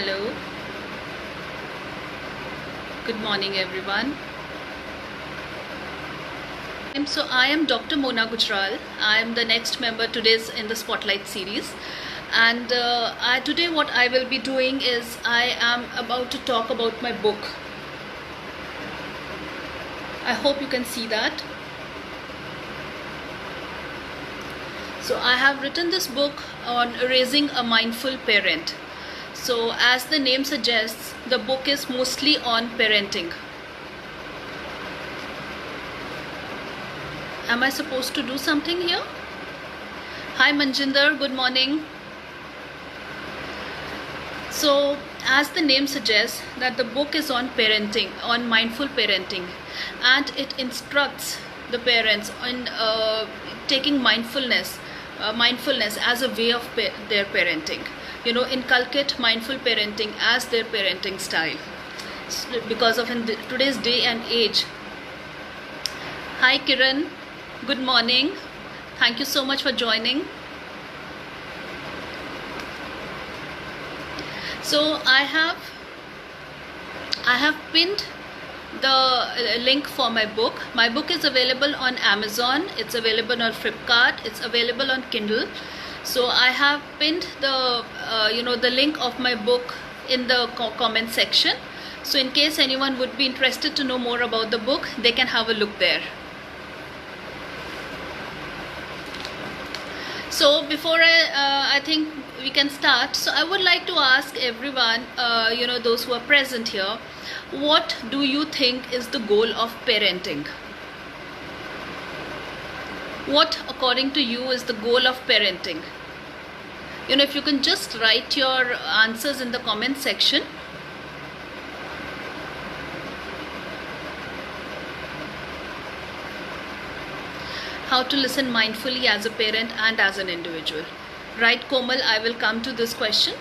Hello, good morning everyone. I am Dr. Mona Gujral. I am the next member today's in the Spotlight series, and today what I will be doing is I am about to talk about my book. I hope you can see that. So I have written this book on raising a mindful parent. So as the name suggests, the book is mostly on parenting. Am I supposed to do something here? Hi Manjinder, good morning. So as the name suggests, that the book is on parenting, on mindful parenting, and it instructs the parents on taking mindfulness as a way of their parenting. Inculcate mindful parenting as their parenting style, because of in today's day and age. Hi Kiran, good morning. Thank you so much for joining. So I have pinned the link for my book. My book is available on Amazon, it's available on Flipkart, it's available on Kindle. So I have pinned the the link of my book in the comment section. So in case anyone would be interested to know more about the book, they can have a look there. So before I think we can start, so I would like to ask everyone, those who are present here, what do you think is the goal of parenting? What, according to you, is the goal of parenting? If you can just write your answers in the comment section. How to listen mindfully as a parent and as an individual. Right, Komal, I will come to this question.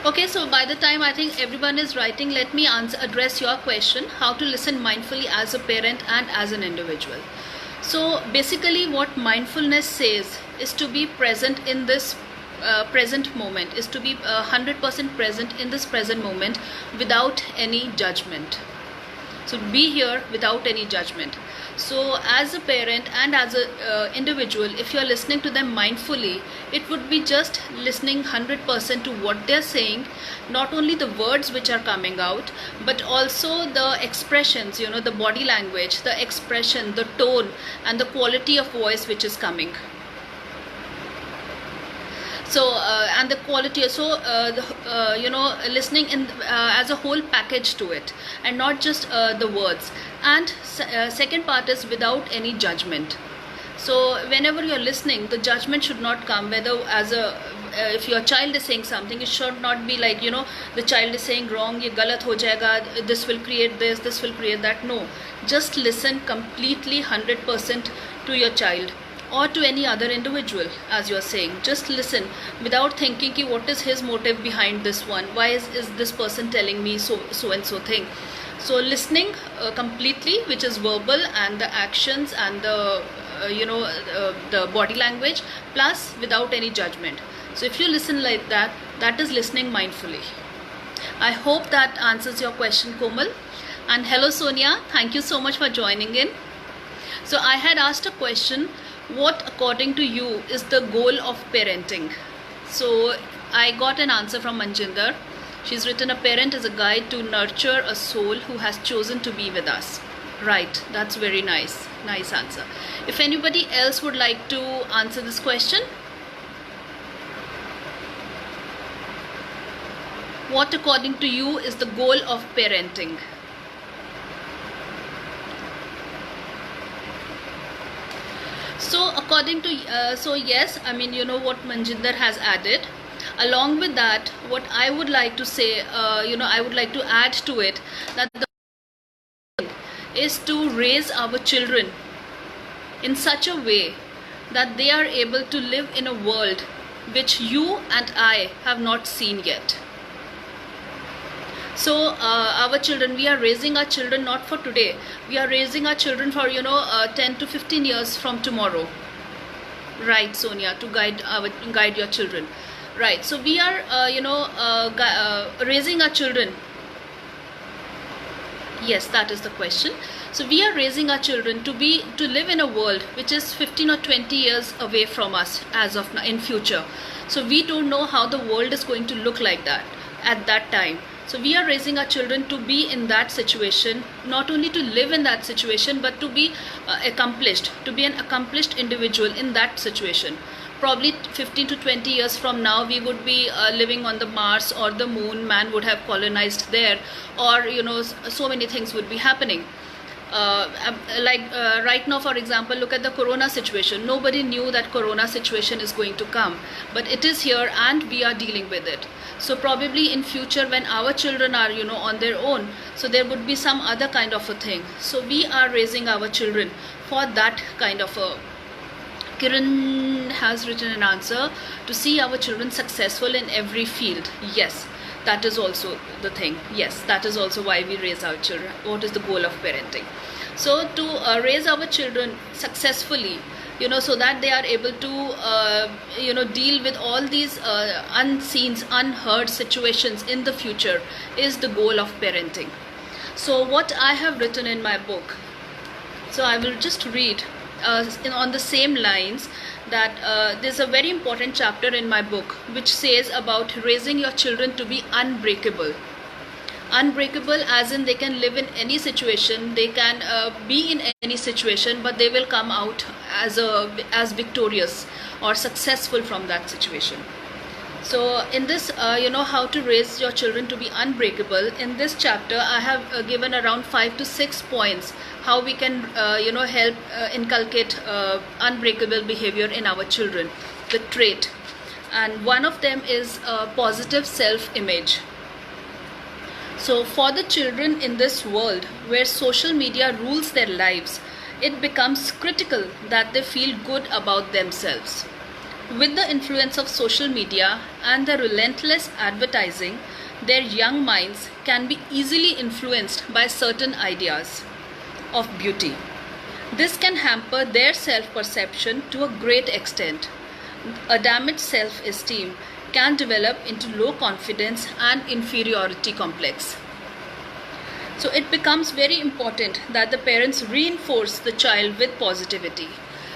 Okay, so by the time I think everyone is writing, let me address your question, how to listen mindfully as a parent and as an individual. So basically what mindfulness says is to be present in this present moment, is to be 100% present in this present moment without any judgment. So be here without any judgment. So as a parent and as a individual, if you are listening to them mindfully, it would be just listening 100% to what they're saying, not only the words which are coming out, but also the expressions, the body language, the expression, the tone, and the quality of voice which is coming. So and the quality, so listening in as a whole package to it, and not just the words. And second part is without any judgment. So whenever you're listening, the judgment should not come, whether as a if your child is saying something, it should not be like, the child is saying wrong, ye galat ho jayega, this will create this will create that. No, just listen completely 100% to your child or to any other individual. As you are saying, just listen without thinking ki what is his motive behind this one, why is this person telling me so and so thing. So listening completely, which is verbal and the actions and the the body language, plus without any judgment. So if you listen like that, that is listening mindfully. I hope that answers your question, Komal. And hello Sonia, thank you so much for joining in. So I had asked a question, what according to you is the goal of parenting? So I got an answer from Manjinder. She's written, a parent is a guide to nurture a soul who has chosen to be with us. Right, that's very nice answer. If anybody else would like to answer this question, what according to you is the goal of parenting? So according to so yes, I mean, what Manjinder has added. Along with that, what I would like to say, I would like to add to it, that the is to raise our children in such a way that they are able to live in a world which you and I have not seen yet. So our children, we are raising our children not for today, we are raising our children for 10 to 15 years from tomorrow, right Sonia, to guide your children, right? So we are raising our children. Yes, that is the question. So we are raising our children to live in a world which is 15 or 20 years away from us as of now, in future. So we don't know how the world is going to look like that at that time. So we are raising our children to be in that situation, not only to live in that situation, but to be accomplished, to be an accomplished individual in that situation. Probably 15 to 20 years from now, we would be living on the Mars or the moon. Man would have colonized there, or so many things would be happening. Right now, for example, look at the corona situation. Nobody knew that corona situation is going to come, but it is here and we are dealing with it. So probably in future, when our children are on their own, so there would be some other kind of a thing. So we are raising our children for that kind of a. Kiran has written an answer: to see our children successful in every field. Yes, that is also the thing. Yes, that is also why we raise our children. What is the goal of parenting? So to raise our children successfully, so that they are able to deal with all these unseen, unheard situations in the future, is the goal of parenting. So what I have written in my book, so I will just read on the same lines, that there's a very important chapter in my book which says about raising your children to be unbreakable. Unbreakable as in they can live in any situation, they can be in any situation, but they will come out as victorious or successful from that situation. So in this how to raise your children to be unbreakable, in this chapter I have given around 5 to 6 points how we can help inculcate unbreakable behavior in our children, the trait. And one of them is positive self-image. So for the children in this world where social media rules their lives, it becomes critical that they feel good about themselves. With the influence of social media and the relentless advertising, their young minds can be easily influenced by certain ideas of beauty. This can hamper their self-perception to a great extent. A damaged self-esteem can develop into low confidence and inferiority complex. So it becomes very important that the parents reinforce the child with positivity.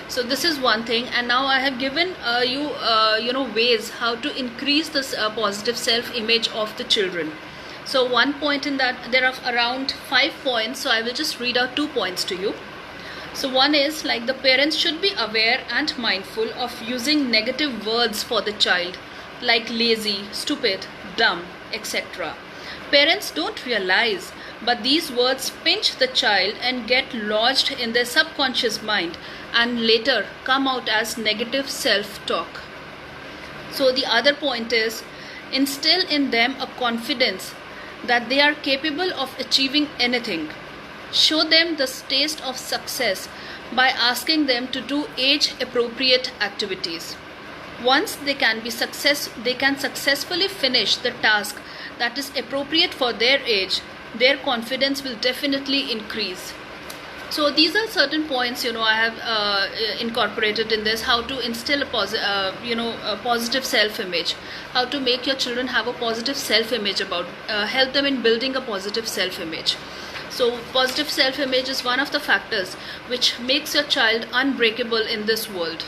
So this is one thing, and now I have given you ways how to increase this positive self-image of the children. So one point in that, there are around 5 points, so I will just read out 2 points to you. So one is like the parents should be aware and mindful of using negative words for the child, like lazy, stupid, dumb, etc. Parents don't realize, but these words pinch the child and get lodged in their subconscious mind and later come out as negative self-talk. So the other point is, instill in them a confidence that they are capable of achieving anything. Show them the taste of success by asking them to do age-appropriate activities. Once they can successfully finish the task that is appropriate for their age, their confidence will definitely increase. So these are certain points I have incorporated in this, how to instill a positive self-image, how to make your children have a positive self-image about, help them in building a positive self-image. So positive self-image is one of the factors which makes your child unbreakable in this world.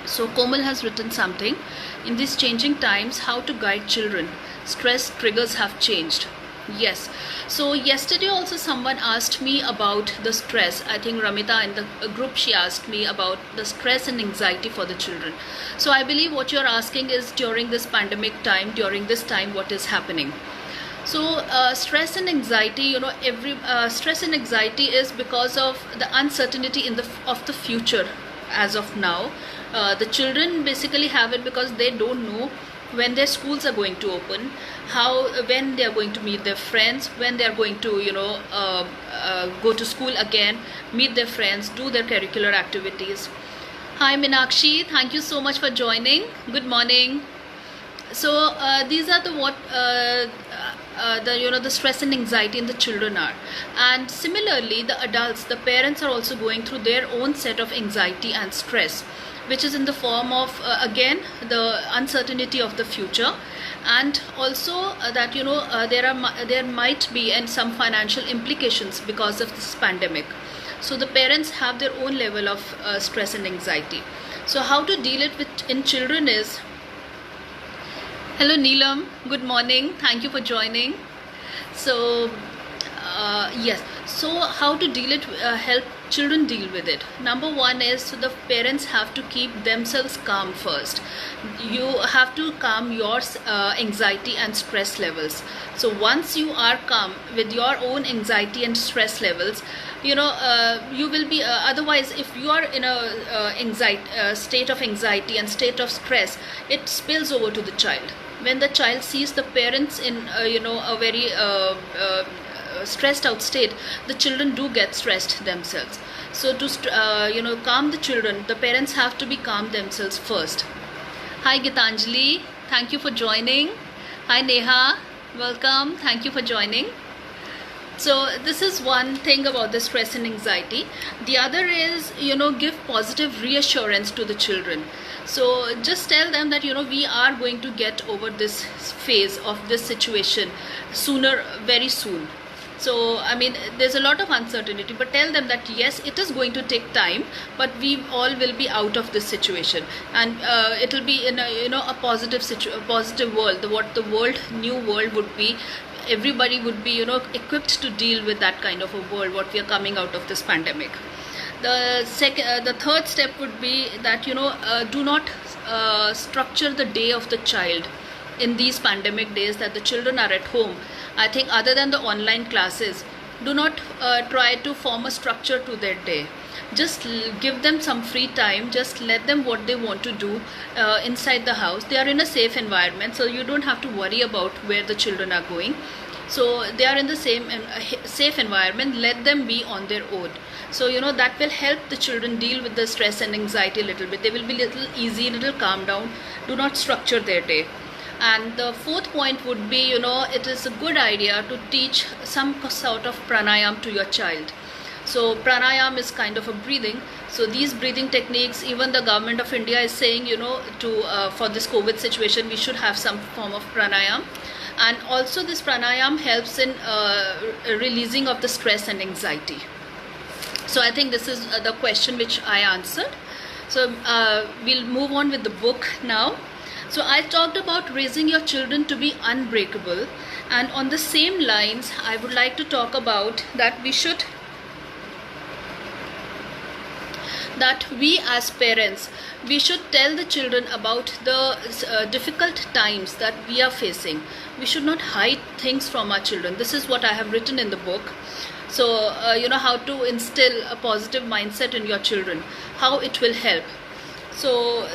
So Komal has written something, in these changing times, how to guide children. Stress triggers have changed. Yes. So yesterday also someone asked me about the stress. I think Ramita in the group, she asked me about the stress and anxiety for the children. So I believe what you're asking is during this pandemic time, during this time, what is happening. So stress and anxiety, stress and anxiety is because of the uncertainty of the future as of now. The children basically have it because they don't know when their schools are going to open, when they are going to meet their friends, when they are going to go to school again, meet their friends, do their curricular activities. Hi Minakshi, thank you so much for joining. Good morning. So these are the the stress and anxiety in the children are. And similarly, the adults, the parents are also going through their own set of anxiety and stress, which is in the form of again the uncertainty of the future, and also that there might be and some financial implications because of this pandemic. So the parents have their own level of stress and anxiety. So how to deal it with in children is, hello Neelam, good morning, thank you for joining. So yes, so how to deal it, help children deal with it. Number one is, so the parents have to keep themselves calm first. You have to calm your anxiety and stress levels. So once you are calm with your own anxiety and stress levels, you will be otherwise if you are in a state of anxiety and state of stress, it spills over to the child. When the child sees the parents in a very stressed out state, the children do get stressed themselves. So to calm the children, the parents have to be calm themselves first. Hi Gitanjali, thank you for joining. Hi Neha, welcome, thank you for joining. So this is one thing about the stress and anxiety. The other is, give positive reassurance to the children. So just tell them that we are going to get over this phase of this situation sooner, very soon. So I mean, there's a lot of uncertainty, but tell them that yes, it is going to take time, but we all will be out of this situation, and it will be in a positive world. What the new world would be, everybody would be equipped to deal with that kind of a world, what we are coming out of this pandemic. The third step would be that do not structure the day of the child in these pandemic days that the children are at home. I think other than the online classes, do not try to form a structure to their day. Just give them some free time, just let them what they want to do inside the house. They are in a safe environment, so you don't have to worry about where the children are going. So they are in the same safe environment, let them be on their own. So that will help the children deal with the stress and anxiety a little bit. They will be little easy, little calm down. Do not structure their day. And the fourth point would be, it is a good idea to teach some sort of pranayam to your child. So pranayam is kind of a breathing. So these breathing techniques, even the government of India is saying, for this COVID situation, we should have some form of pranayam. And also this pranayam helps in releasing of the stress and anxiety. So I think this is the question which I answered. So we'll move on with the book now. So I talked about raising your children to be unbreakable, and on the same lines I would like to talk about that we as parents, we should tell the children about the difficult times that we are facing. We should not hide things from our children. This is what I have written in the book. So how to instill a positive mindset in your children, how it will help. So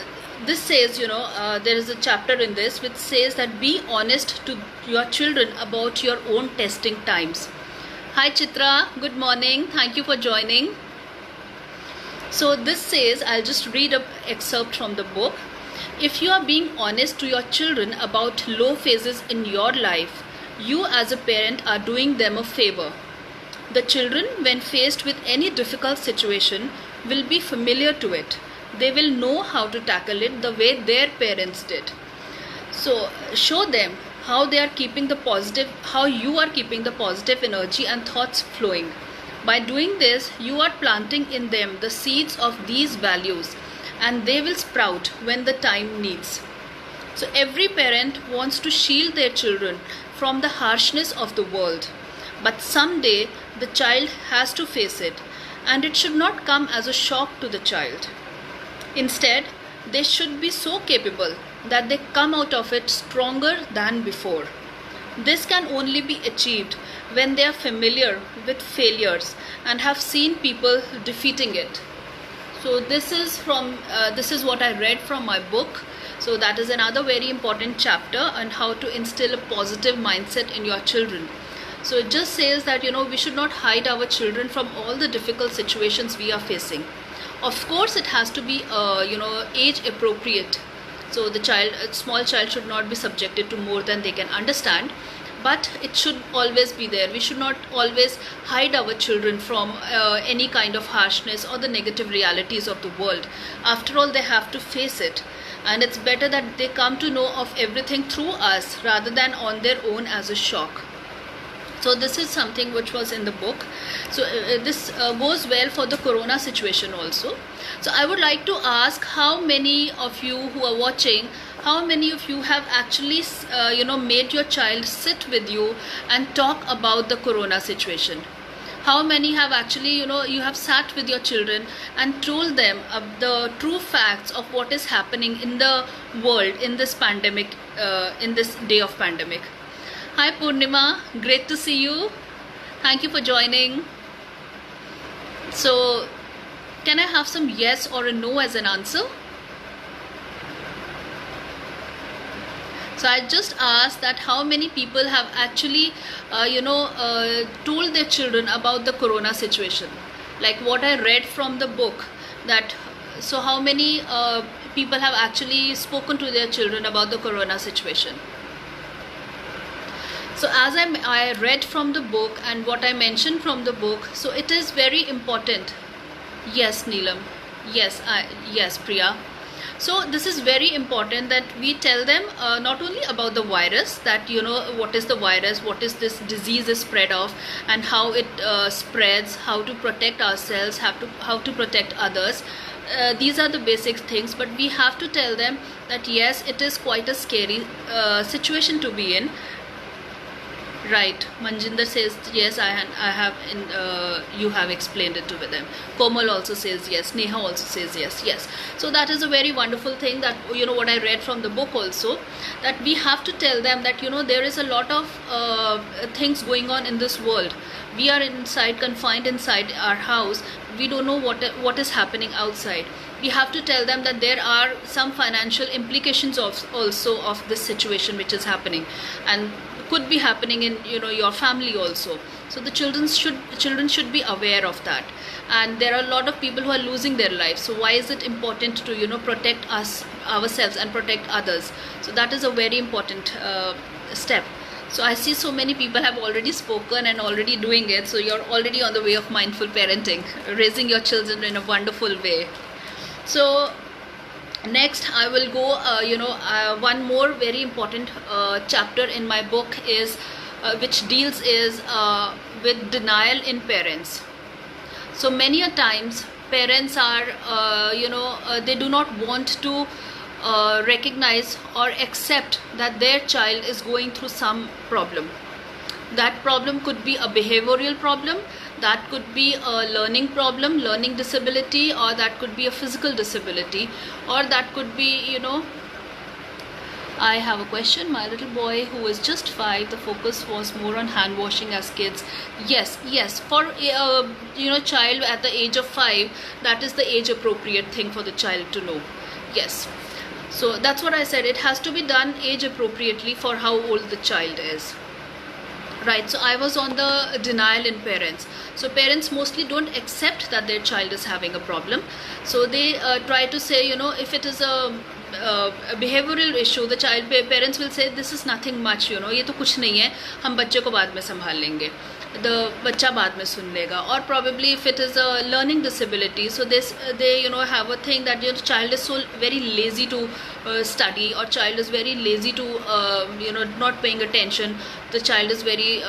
this says, there is a chapter in this which says that be honest to your children about your own testing times. Hi Chitra, good morning, thank you for joining. So this says, I'll just read an excerpt from the book. If you are being honest to your children about low phases in your life, you as a parent are doing them a favor. The children, when faced with any difficult situation, will be familiar to it. They will know how to tackle it the way their parents did. So show them how you are keeping the positive energy and thoughts flowing. By doing this, you are planting in them the seeds of these values, and they will sprout when the time needs. So every parent wants to shield their children from the harshness of the world, but someday the child has to face it, and it should not come as a shock to the child. Instead, they should be so capable that they come out of it stronger than before. This can only be achieved when they are familiar with failures and have seen people defeating it. So this is what I read from my book. So that is another very important chapter on how to instill a positive mindset in your children. So it just says that we should not hide our children from all the difficult situations we are facing. Of course, it has to be age appropriate. So the small child should not be subjected to more than they can understand. but it should always be there. We should not always hide our children from any kind of harshness or the negative realities of the world. After all, they have to face it, and it's better that they come to know of everything through us rather than on their own as a shock. So this is something which was in the book. So this goes well for the corona situation also. So I would like to ask, how many of you who are watching, how many of you have actually made your child sit with you and talk about the corona situation? How many have actually, you have sat with your children and told them the true facts of what is happening in the world in this pandemic, in this day of pandemic? Hi Purnima, great to see you. Thank you for joining. So can I have some yes or a no as an answer? So I just asked that how many people have actually told their children about the corona situation, like what I read from the book. That, so how many people have actually spoken to their children about the corona situation? So as I read from the book and what I mentioned from the book, so it is very important. Yes, Neelam. Yes, yes, Priya. So this is very important that we tell them not only about the virus, that what is the virus, what is this disease is spread of, and how it spreads, how to protect ourselves, how to protect others. These are the basic things, but we have to tell them that yes, it is quite a scary situation to be in. Right, Manjinder says yes, I have you have explained it to them. Komal also says yes, Neha also says yes. Yes, so that is a very wonderful thing, that what I read from the book also, that we have to tell them that there is a lot of things going on in this world. We are confined inside our house. We don't know what is happening outside. We have to tell them that there are some financial implications also of this situation which is happening, and could be happening in your family also. So the children should be aware of that. And there are a lot of people who are losing their lives. So why is it important to protect ourselves and protect others? So that is a very important step. So I see so many people have already spoken and already doing it. So you're already on the way of mindful parenting, raising your children in a wonderful way. So next I will go one more very important chapter in my book is which deals with denial in parents. So many a times parents are they do not want to recognize or accept that their child is going through some problem. That problem could be a behavioral problem, that could be a learning problem, learning disability, or that could be a physical disability, or that could be I have a question. My little boy who is just 5, the focus was more on hand washing as kids. Yes, for child at the age of 5, that is the age appropriate thing for the child to know. Yes, so that's what I said, it has to be done age appropriately for how old the child is. Right, so I was on the denial in parents. So parents mostly don't accept that their child is having a problem. So they try to say, if it is a behavioral issue, the parents will say this is nothing much, ये तो कुछ नहीं है, हम बच्चे को बाद में संभाल लेंगे, the बच्चा बाद में सुन लेगा. Or probably if it is a learning disability, so they have a thing that your child is so very lazy to study, or child is very lazy to not paying attention, the child is very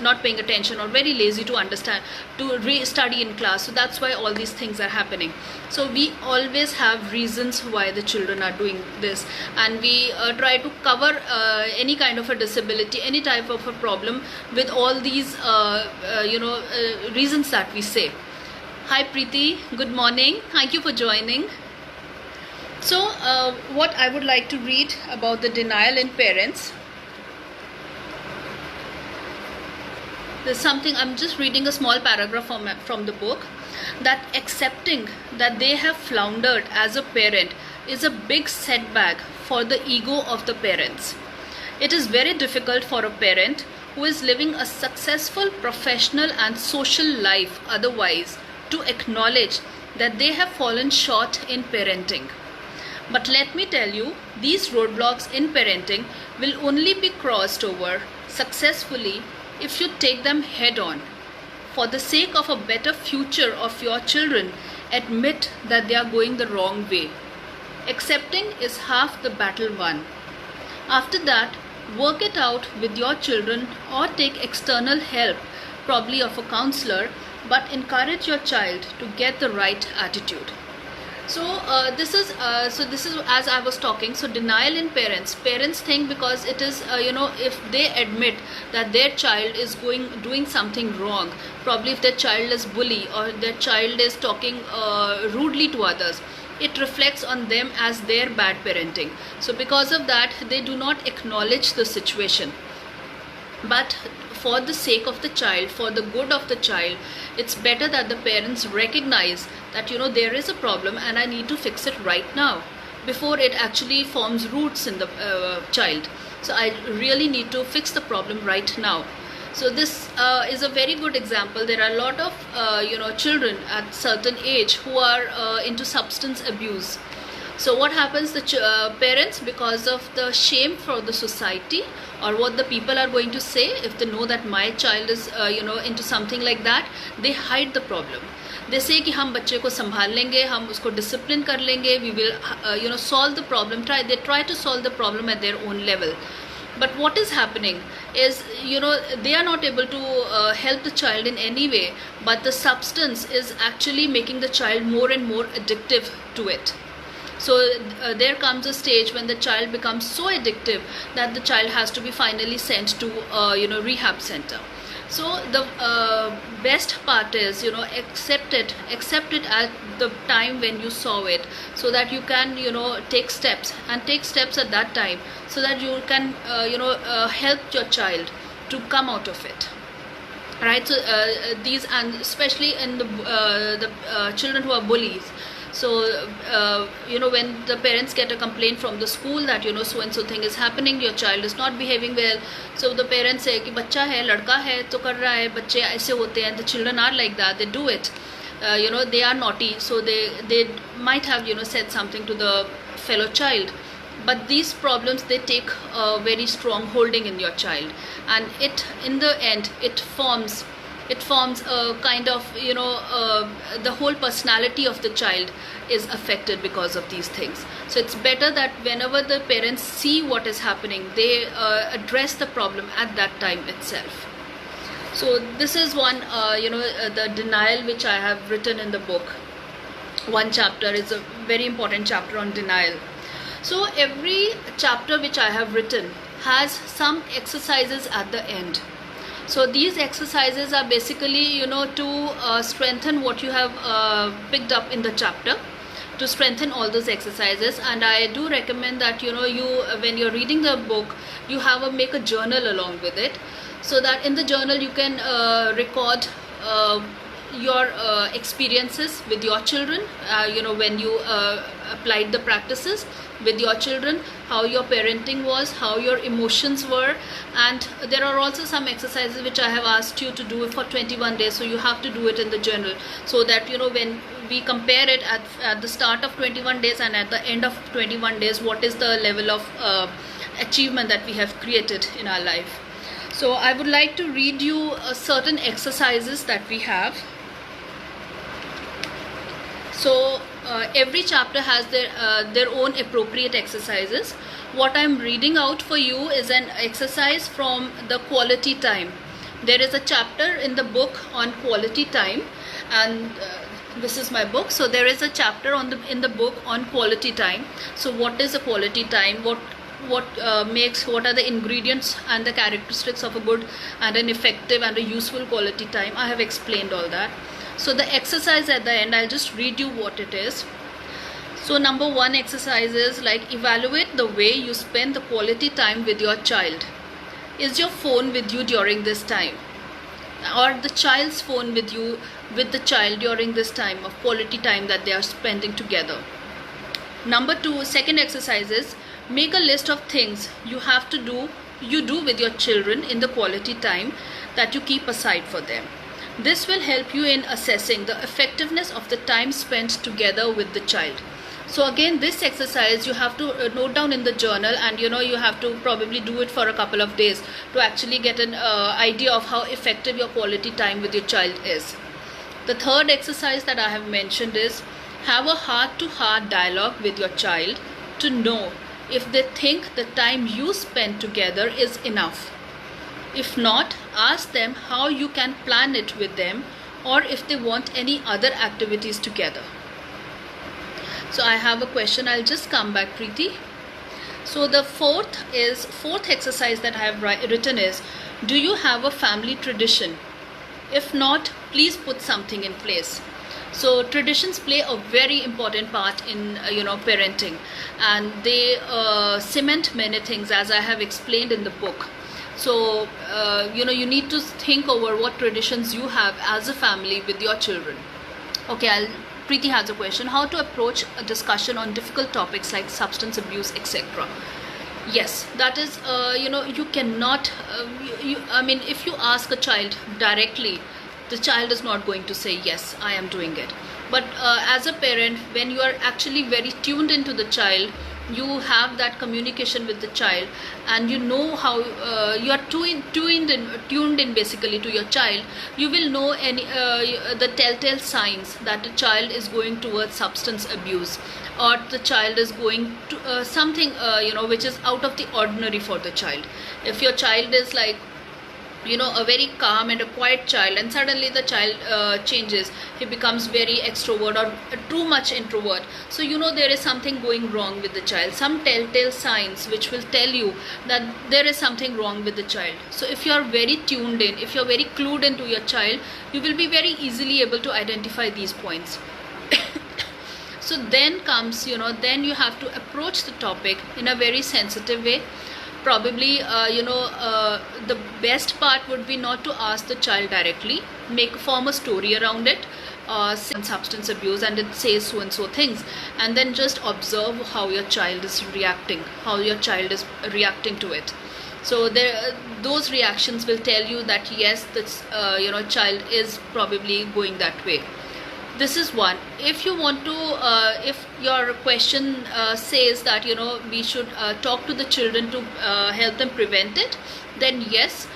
not paying attention or very lazy to understand, to study in class. So that's why all these things are happening. So we always have reasons why the children are doing this, and we try to cover any kind of a disability, any type of a problem with all these reasons that we say. Hi Preeti, good morning, thank you for joining. So what I would like to read about the denial in parents. There's something, I'm just reading a small paragraph from the book, that accepting that they have floundered as a parent is a big setback for the ego of the parents. It is very difficult for a parent who is living a successful professional and social life otherwise to acknowledge that they have fallen short in parenting. But let me tell you, these roadblocks in parenting will only be crossed over successfully if you take them head on. For the sake of a better future of your children, admit that they are going the wrong way. Accepting is half the battle won. After that, work it out with your children or take external help, probably of a counselor, but encourage your child to get the right attitude. So this is as I was talking. So denial in parents think, because it is if they admit that their child is doing something wrong, probably if their child is bully or their child is talking rudely to others, it reflects on them as their bad parenting. So because of that, they do not acknowledge the situation. But for the sake of the child, for the good of the child, it's better that the parents recognize that there is a problem and I need to fix it right now before it actually forms roots in the child. So I really need to fix the problem right now. So this is a very good example. There are a lot of children at certain age who are into substance abuse. So what happens, the parents, because of the shame for the society or what the people are going to say, if they know that my child is into something like that, they hide the problem. They say कि हम बच्चे को संभाल लेंगे, हम उसको discipline कर लेंगे, we will solve the problem. They try to solve the problem at their own level. But what is happening is, they are not able to help the child in any way, but the substance is actually making the child more and more addictive to it. So there comes a stage when the child becomes so addictive that the child has to be finally sent to rehab center. So the best part is accept it at the time when you saw it, so that you can take steps at that time, so that you can help your child to come out of it. Right? So these, and especially in the children who are bullies. So when the parents get a complaint from the school that so and so thing is happening, your child is not behaving well, so the parents say कि बच्चा है, लड़का है तो कर रहा है, बच्चे ऐसे होते हैं, the children are like that, they do it, they are naughty, so they might have said something to the fellow child. But these problems, they take a very strong holding in your child, and it in the end it forms a kind of the whole personality of the child is affected because of these things. So it's better that whenever the parents see what is happening, they address the problem at that time itself. So this is one the denial which I have written in the book. One chapter is a very important chapter on denial. So every chapter which I have written has some exercises at the end. So these exercises are basically to strengthen what you have picked up in the chapter, to strengthen all those exercises. And I do recommend that you when you're reading the book, you make a journal along with it, so that in the journal you can record your experiences with your children, when you applied the practices with your children, how your parenting was, how your emotions were. And there are also some exercises which I have asked you to do for 21 days, so you have to do it in the journal, so that when we compare it at the start of 21 days and at the end of 21 days, what is the level of achievement that we have created in our life. So I would like to read you certain exercises that we have. So every chapter has their own appropriate exercises. What I'm reading out for you is an exercise from the quality time. There is a chapter in the book on quality time, and this is my book. So there is a chapter in the book on quality time. So what is a quality time? What are the ingredients and the characteristics of a good and an effective and a useful quality time? I have explained all that. So the exercise at the end, I'll just read you what it is. So number 1 exercise is like, evaluate the way you spend the quality time with your child. Is your phone with you during this time, or the child's phone with the child during this time of quality time that they are spending together? Number 2, second exercise is, make a list of things you do with your children in the quality time that you keep aside for them. This will help you in assessing the effectiveness of the time spent together with the child. So again, this exercise you have to note down in the journal, and you have to probably do it for a couple of days to actually get an idea of how effective your quality time with your child is. The third exercise that I have mentioned is have a heart-to-heart dialogue with your child to know if they think the time you spend together is enough. If not, ask them how you can plan it with them, or if they want any other activities together. So I have a question. I'll just come back, Preeti. So the fourth exercise that I have written is, do you have a family tradition? If not, please put something in place. So traditions play a very important part in parenting, and they cement many things, as I have explained in the book. So you need to think over what traditions you have as a family with your children. Okay, Preeti has a question: how to approach a discussion on difficult topics like substance abuse, etc. Yes, that is you cannot if you ask a child directly, the child is not going to say yes, I am doing it. But as a parent, when you are actually very tuned into the child, you have that communication with the child, and you know how you are tuned in basically to your child, you will know the telltale signs that the child is going towards substance abuse, or the child is going to something which is out of the ordinary for the child. If your child is like a very calm and a quiet child, and suddenly the child changes, he becomes very extrovert or too much introvert, so there is something going wrong with the child, some telltale signs which will tell you that there is something wrong with the child. So if you are very tuned in, if you are very clued into your child, you will be very easily able to identify these points. So then comes then you have to approach the topic in a very sensitive way. Probably the best part would be not to ask the child directly, form a story around it, substance abuse, and it says so and so things, and then just observe how your child is reacting, to it. So those reactions will tell you that yes, this child is probably going that way. This is one. If you want to, if your question says that we should talk to the children to help them prevent it, then yes.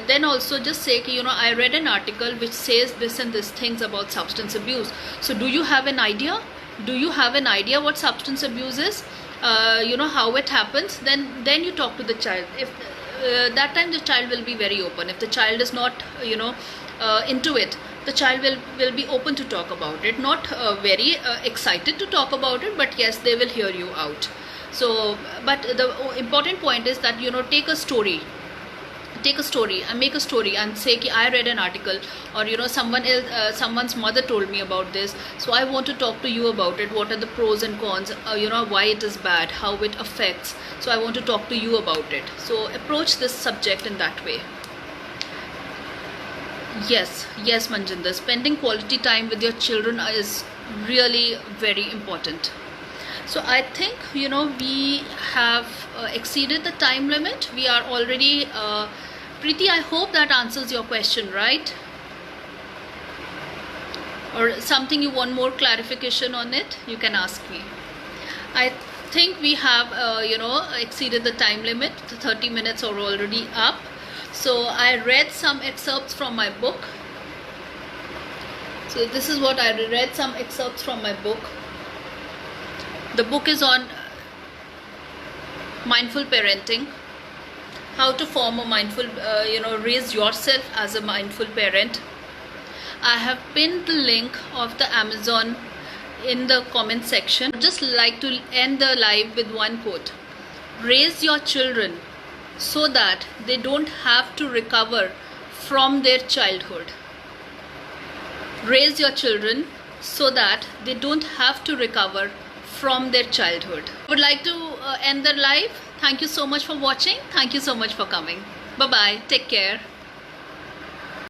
Then also just say I read an article which says this and this things about substance abuse. So do you have an idea? Do you have an idea what substance abuse is? How it happens? Then you talk to the child. If that time the child will be very open. If the child is not into it, the child will be open to talk about it, not very excited to talk about it, but yes, they will hear you out. So but the important point is that take a story and make a story and say I read an article, or someone's mother told me about this, so I want to talk to you about it. What are the pros and cons, why it is bad, how it affects, so I want to talk to you about it. So approach this subject in that way. Yes, Manjinder, spending quality time with your children is really very important. So I think we have exceeded the time limit. We are already Preeti, I hope that answers your question, right? Or something you want more clarification on it, you can ask me. I think we have exceeded the time limit. The 30 minutes are already up. So I read some excerpts from my book. So this is what I read, some excerpts from my book. The book is on mindful parenting, how to form a mindful, raise yourself as a mindful parent. I have pinned the link of the Amazon in the comment section. I'd just like to end the live with one quote: raise your children so that they don't have to recover from their childhood. Raise your children so that they don't have to recover from their childhood. I would like to end the live. Thank you so much for watching. Thank you so much for coming. Bye bye. Take care.